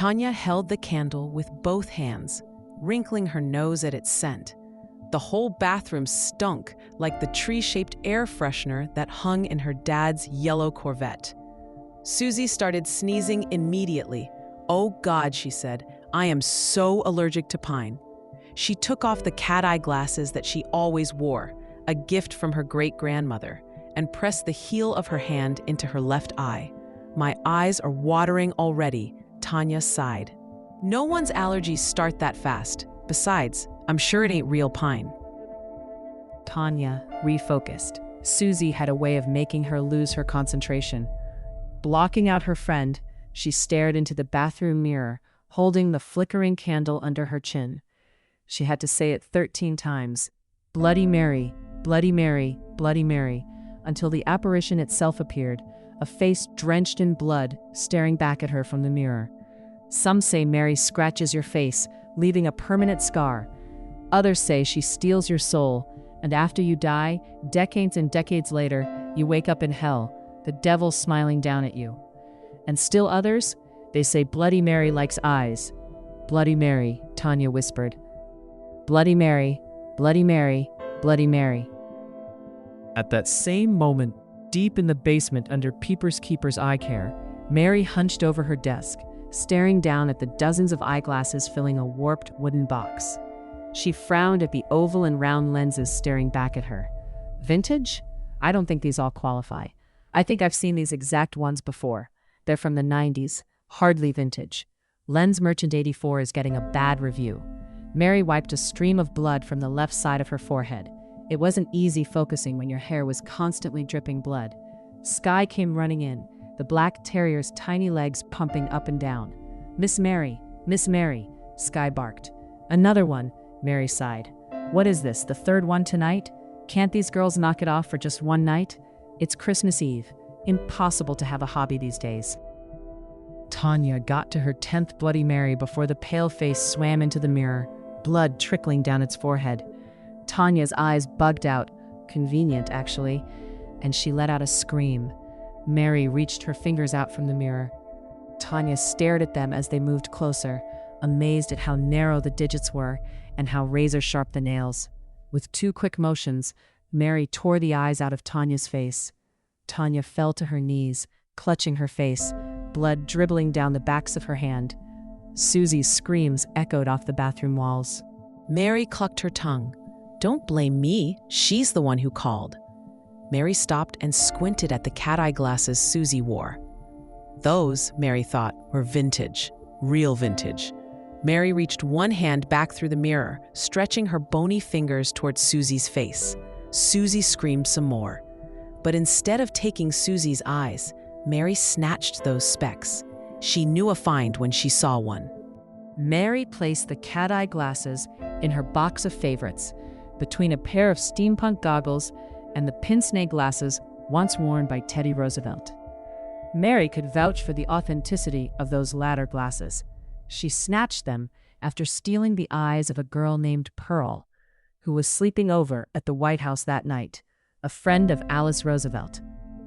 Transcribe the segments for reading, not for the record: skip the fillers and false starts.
Tanya held the candle with both hands, wrinkling her nose at its scent. The whole bathroom stunk like the tree-shaped air freshener that hung in her dad's yellow Corvette. Susie started sneezing immediately. "Oh God," she said, "I am so allergic to pine." She took off the cat-eye glasses that she always wore, a gift from her great-grandmother, and pressed the heel of her hand into her left eye. "My eyes are watering already," Tanya sighed. "No one's allergies start that fast. Besides, I'm sure it ain't real pine." Tanya refocused. Susie had a way of making her lose her concentration. Blocking out her friend, she stared into the bathroom mirror, holding the flickering candle under her chin. She had to say it 13 times, "Bloody Mary, Bloody Mary, Bloody Mary," until the apparition itself appeared, a face drenched in blood, staring back at her from the mirror. Some say Mary scratches your face, leaving a permanent scar. Others say she steals your soul, and after you die, decades and decades later, you wake up in hell, the devil smiling down at you. And still others, they say Bloody Mary likes eyes. "Bloody Mary," Tanya whispered. "Bloody Mary, Bloody Mary, Bloody Mary." At that same moment, deep in the basement under Peepers Keeper's eye care, Mary hunched over her desk, staring down at the dozens of eyeglasses filling a warped wooden box. She frowned at the oval and round lenses staring back at her. "Vintage? I don't think these all qualify. I think I've seen these exact ones before. They're from the 90s, hardly vintage. Lens Merchant 84 is getting a bad review." Mary wiped a stream of blood from the left side of her forehead. It wasn't easy focusing when your hair was constantly dripping blood. Sky came running in, the black terrier's tiny legs pumping up and down. Miss Mary, Sky barked. "Another one," Mary sighed. "What is this, the third one tonight? Can't these girls knock it off for just one night? It's Christmas Eve. Impossible to have a hobby these days." Tanya got to her 10th Bloody Mary before the pale face swam into the mirror, blood trickling down its forehead. Tanya's eyes bugged out, convenient actually, and she let out a scream. Mary reached her fingers out from the mirror. Tanya stared at them as they moved closer, amazed at how narrow the digits were and how razor-sharp the nails. With 2 quick motions, Mary tore the eyes out of Tanya's face. Tanya fell to her knees, clutching her face, blood dribbling down the backs of her hand. Susie's screams echoed off the bathroom walls. Mary clucked her tongue. "Don't blame me. She's the one who called." Mary stopped and squinted at the cat-eye glasses Susie wore. Those, Mary thought, were vintage, real vintage. Mary reached one hand back through the mirror, stretching her bony fingers towards Susie's face. Susie screamed some more. But instead of taking Susie's eyes, Mary snatched those specks. She knew a find when she saw one. Mary placed the cat-eye glasses in her box of favorites, between a pair of steampunk goggles and the pince-nez glasses once worn by Teddy Roosevelt. Mary could vouch for the authenticity of those latter glasses. She snatched them after stealing the eyes of a girl named Pearl, who was sleeping over at the White House that night, a friend of Alice Roosevelt.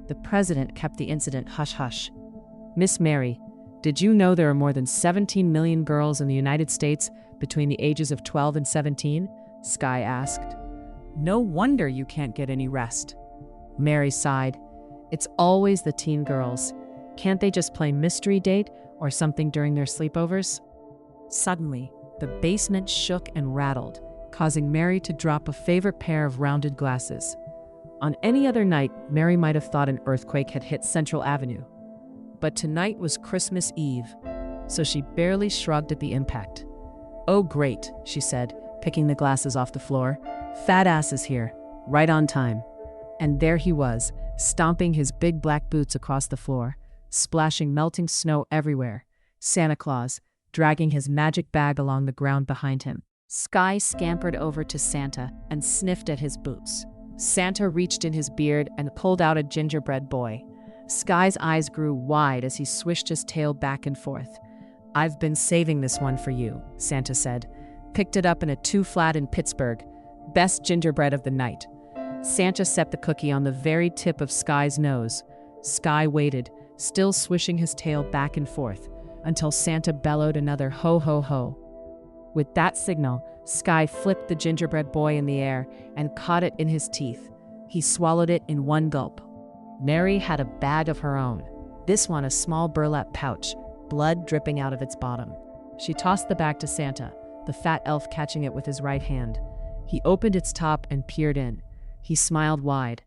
The president kept the incident hush-hush. "Miss Mary, did you know there are more than 17 million girls in the United States between the ages of 12 and 17? Sky asked. "No wonder you can't get any rest." Mary sighed. "It's always the teen girls. Can't they just play mystery date or something during their sleepovers?" Suddenly, the basement shook and rattled, causing Mary to drop a favorite pair of rounded glasses. On any other night, Mary might have thought an earthquake had hit Central Avenue. But tonight was Christmas Eve, so she barely shrugged at the impact. "Oh, great," she said, picking the glasses off the floor. "Fat ass is here, right on time." And there he was, stomping his big black boots across the floor, splashing melting snow everywhere. Santa Claus, dragging his magic bag along the ground behind him. Sky scampered over to Santa and sniffed at his boots. Santa reached in his beard and pulled out a gingerbread boy. Sky's eyes grew wide as he swished his tail back and forth. "I've been saving this one for you," Santa said. "Picked it up in a 2 flat in Pittsburgh. Best gingerbread of the night." Santa set the cookie on the very tip of Sky's nose. Sky waited, still swishing his tail back and forth. until Santa bellowed another ho ho ho. With that signal, Sky flipped the gingerbread boy in the air and caught it in his teeth. He swallowed it in one gulp. Mary had a bag of her own, this one a small burlap pouch, blood dripping out of its bottom. She tossed the bag to Santa, the fat elf catching it with his right hand. He opened its top and peered in. He smiled wide.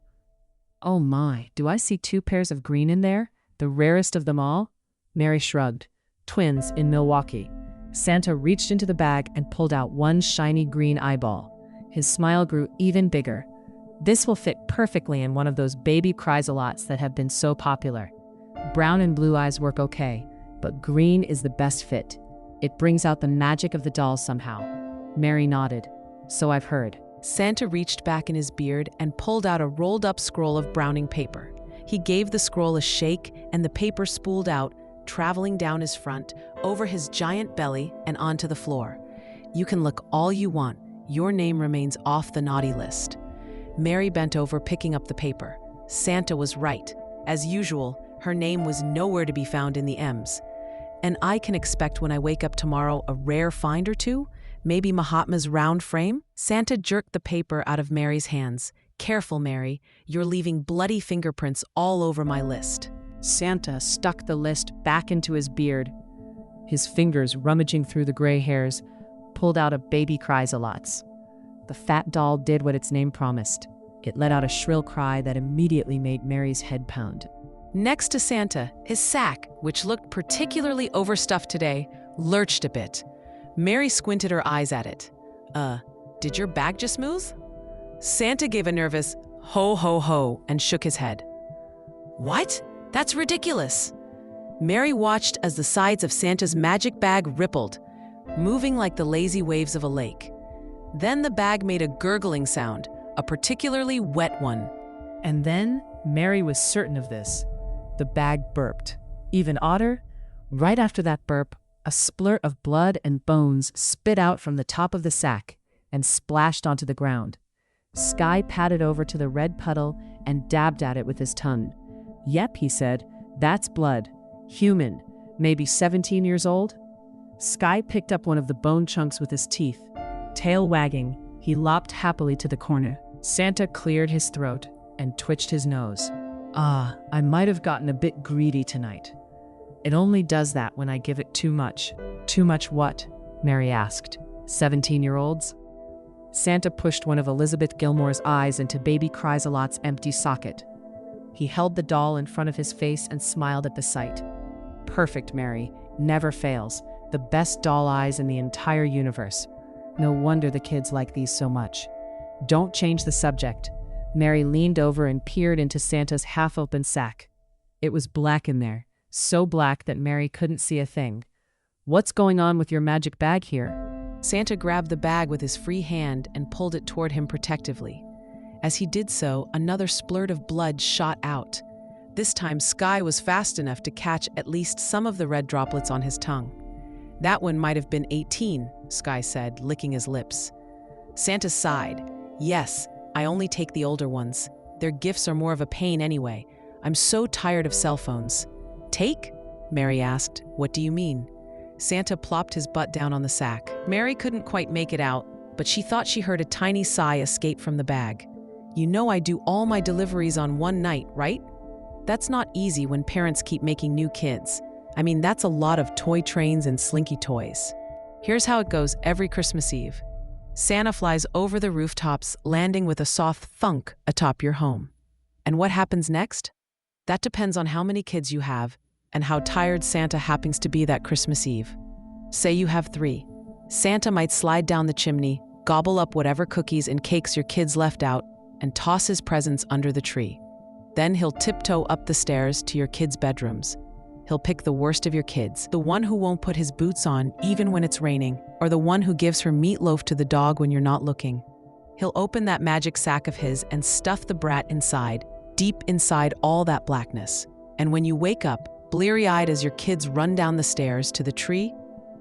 "Oh my, do I see 2 pairs of green in there? The rarest of them all?" Mary shrugged. Twins in Milwaukee. Santa reached into the bag and pulled out one shiny green eyeball. His smile grew even bigger. "This will fit perfectly in one of those baby chrysalots that have been so popular. Brown and blue eyes work okay, but green is the best fit. It brings out the magic of the doll somehow." Mary nodded. "So I've heard." Santa reached back in his beard and pulled out a rolled-up scroll of browning paper. He gave the scroll a shake, and the paper spooled out, traveling down his front, over his giant belly, and onto the floor. "You can look all you want. Your name remains off the naughty list." Mary bent over, picking up the paper. Santa was right. As usual, her name was nowhere to be found in the M's. "And I can expect when I wake up tomorrow a rare find or two? Maybe Mahatma's round frame?" Santa jerked the paper out of Mary's hands. "Careful, Mary. You're leaving bloody fingerprints all over my list." Santa stuck the list back into his beard. His fingers, rummaging through the gray hairs, pulled out a baby chrysalots. The fat doll did what its name promised. It let out a shrill cry that immediately made Mary's head pound. Next to Santa, his sack, which looked particularly overstuffed today, lurched a bit. Mary squinted her eyes at it. Did your bag just move?" Santa gave a nervous ho ho ho and shook his head. "What? That's ridiculous." Mary watched as the sides of Santa's magic bag rippled, moving like the lazy waves of a lake. Then the bag made a gurgling sound, a particularly wet one. And then Mary was certain of this. The bag burped. Even odder, right after that burp, a splurt of blood and bones spit out from the top of the sack and splashed onto the ground. Sky padded over to the red puddle and dabbed at it with his tongue. "Yep," he said, "that's blood. Human. Maybe 17 years old?" Sky picked up one of the bone chunks with his teeth. Tail wagging, he lopped happily to the corner. Santa cleared his throat and twitched his nose. I might have gotten a bit greedy tonight. It only does that when I give it too much." "Too much what?" Mary asked. 17-year-olds? Santa pushed one of Elizabeth Gilmore's eyes into baby Chrysalot's empty socket. He held the doll in front of his face and smiled at the sight. "Perfect, Mary. Never fails. The best doll eyes in the entire universe. No wonder the kids like these so much." "Don't change the subject." Mary leaned over and peered into Santa's half-open sack. It was black in there, so black that Mary couldn't see a thing. "What's going on with your magic bag here?" Santa grabbed the bag with his free hand and pulled it toward him protectively. As he did so, another splurt of blood shot out. This time, Sky was fast enough to catch at least some of the red droplets on his tongue. "That one might have been 18, Sky said, licking his lips. Santa sighed. "Yes, I only take the older ones. Their gifts are more of a pain anyway. I'm so tired of cell phones." "Take?" Mary asked. "What do you mean?" Santa plopped his butt down on the sack. Mary couldn't quite make it out, but she thought she heard a tiny sigh escape from the bag. "You know I do all my deliveries on one night, right? That's not easy when parents keep making new kids. I mean, that's a lot of toy trains and slinky toys. Here's how it goes every Christmas Eve. Santa flies over the rooftops, landing with a soft thunk atop your home. And what happens next? That depends on how many kids you have and how tired Santa happens to be that Christmas Eve. Say you have 3. Santa might slide down the chimney, gobble up whatever cookies and cakes your kids left out, and toss his presents under the tree. Then he'll tiptoe up the stairs to your kids' bedrooms. He'll pick the worst of your kids, the one who won't put his boots on even when it's raining, or the one who gives her meatloaf to the dog when you're not looking. He'll open that magic sack of his and stuff the brat inside, deep inside all that blackness. And when you wake up, bleary-eyed as your kids run down the stairs to the tree,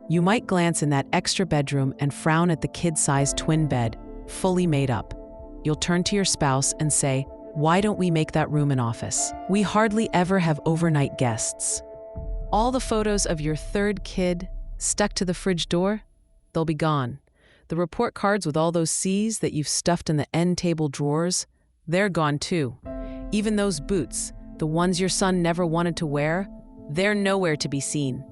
you might glance in that extra bedroom and frown at the kid-sized twin bed, fully made up. You'll turn to your spouse and say, "Why don't we make that room an office? We hardly ever have overnight guests." All the photos of your third kid stuck to the fridge door, they'll be gone. The report cards with all those C's that you've stuffed in the end table drawers, they're gone too. Even those boots, the ones your son never wanted to wear, they're nowhere to be seen.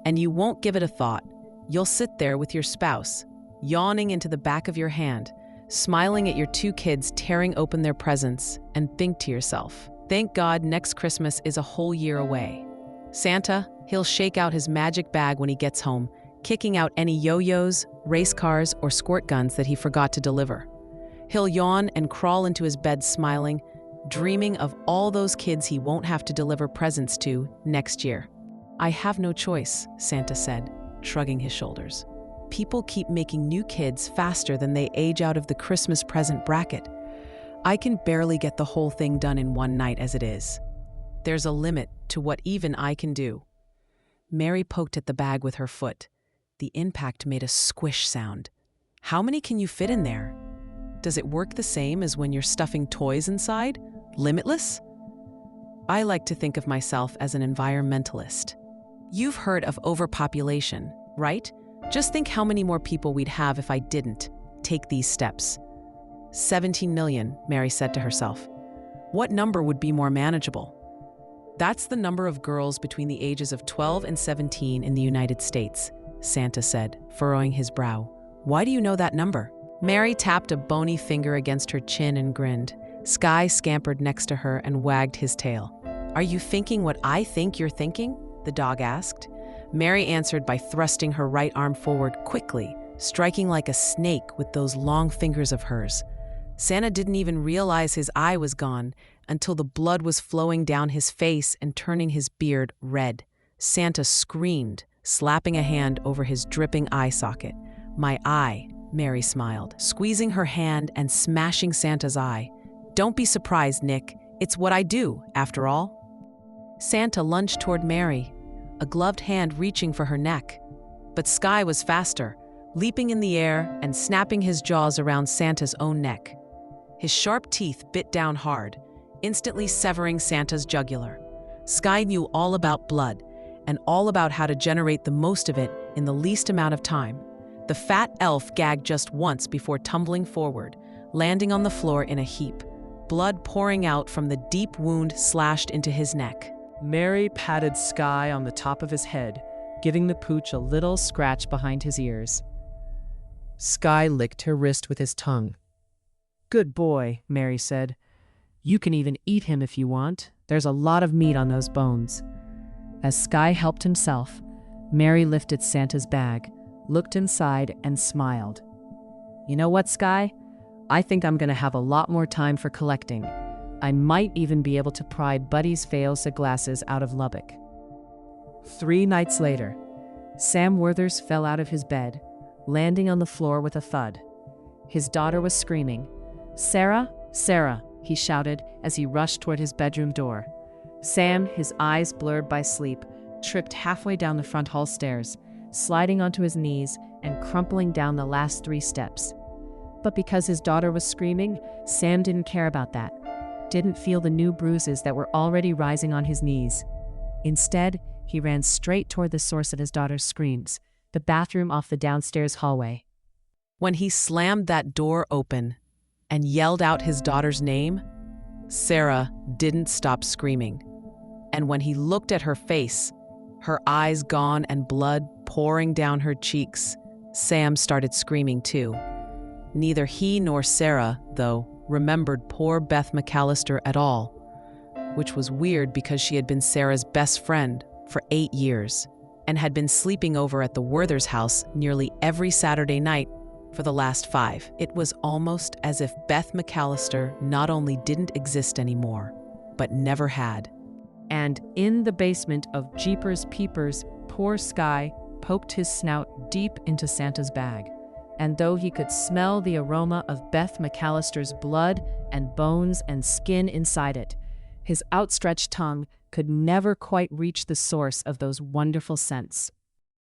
And you won't give it a thought. You'll sit there with your spouse, yawning into the back of your hand, smiling at your two kids tearing open their presents, and think to yourself, thank God next Christmas is a whole year away. Santa, he'll shake out his magic bag when he gets home, kicking out any yo-yos, race cars, or squirt guns that he forgot to deliver. He'll yawn and crawl into his bed smiling, dreaming of all those kids he won't have to deliver presents to next year. I have no choice, Santa said, shrugging his shoulders. People keep making new kids faster than they age out of the Christmas present bracket. I can barely get the whole thing done in one night as it is. There's a limit to what even I can do. Mary poked at the bag with her foot. The impact made a squish sound. How many can you fit in there? Does it work the same as when you're stuffing toys inside? Limitless? I like to think of myself as an environmentalist. You've heard of overpopulation, right? Just think how many more people we'd have if I didn't take these steps. 17 million, Mary said to herself. What number would be more manageable? That's the number of girls between the ages of 12 and 17 in the United States, Santa said, furrowing his brow. Why do you know that number? Mary tapped a bony finger against her chin and grinned. Sky scampered next to her and wagged his tail. Are you thinking what I think you're thinking? The dog asked. Mary answered by thrusting her right arm forward quickly, striking like a snake with those long fingers of hers. Santa didn't even realize his eye was gone until the blood was flowing down his face and turning his beard red. Santa screamed, slapping a hand over his dripping eye socket. My eye, Mary smiled, squeezing her hand and smashing Santa's eye. Don't be surprised, Nick. It's what I do, after all. Santa lunged toward Mary, a gloved hand reaching for her neck. But Sky was faster, leaping in the air and snapping his jaws around Santa's own neck. His sharp teeth bit down hard, instantly severing Santa's jugular. Sky knew all about blood and all about how to generate the most of it in the least amount of time. The fat elf gagged just once before tumbling forward, landing on the floor in a heap, blood pouring out from the deep wound slashed into his neck. Mary patted Sky on the top of his head, giving the pooch a little scratch behind his ears. Sky licked her wrist with his tongue. Good boy, Mary said. You can even eat him if you want. There's a lot of meat on those bones. As Sky helped himself, Mary lifted Santa's bag, looked inside, and smiled. You know what, Sky? I think I'm going to have a lot more time for collecting. I might even be able to pry Buddy's Fayosa glasses out of Lubbock. 3 nights later, Sam Werthers fell out of his bed, landing on the floor with a thud. His daughter was screaming. Sarah, Sarah, he shouted as he rushed toward his bedroom door. Sam, his eyes blurred by sleep, tripped halfway down the front hall stairs, sliding onto his knees and crumpling down the last 3 steps. But because his daughter was screaming, Sam didn't care about that. Didn't feel the new bruises that were already rising on his knees. Instead, he ran straight toward the source of his daughter's screams, the bathroom off the downstairs hallway. When he slammed that door open and yelled out his daughter's name, Sarah didn't stop screaming. And when he looked at her face, her eyes gone and blood pouring down her cheeks, Sam started screaming too. Neither he nor Sarah, though, remembered poor Beth McAllister at all, which was weird because she had been Sarah's best friend for 8 years and had been sleeping over at the Werthers' house nearly every Saturday night for the last 5. It was almost as if Beth McAllister not only didn't exist anymore, but never had. And in the basement of Jeepers Peepers, poor Sky poked his snout deep into Santa's bag. And though he could smell the aroma of Beth McAllister's blood and bones and skin inside it, his outstretched tongue could never quite reach the source of those wonderful scents.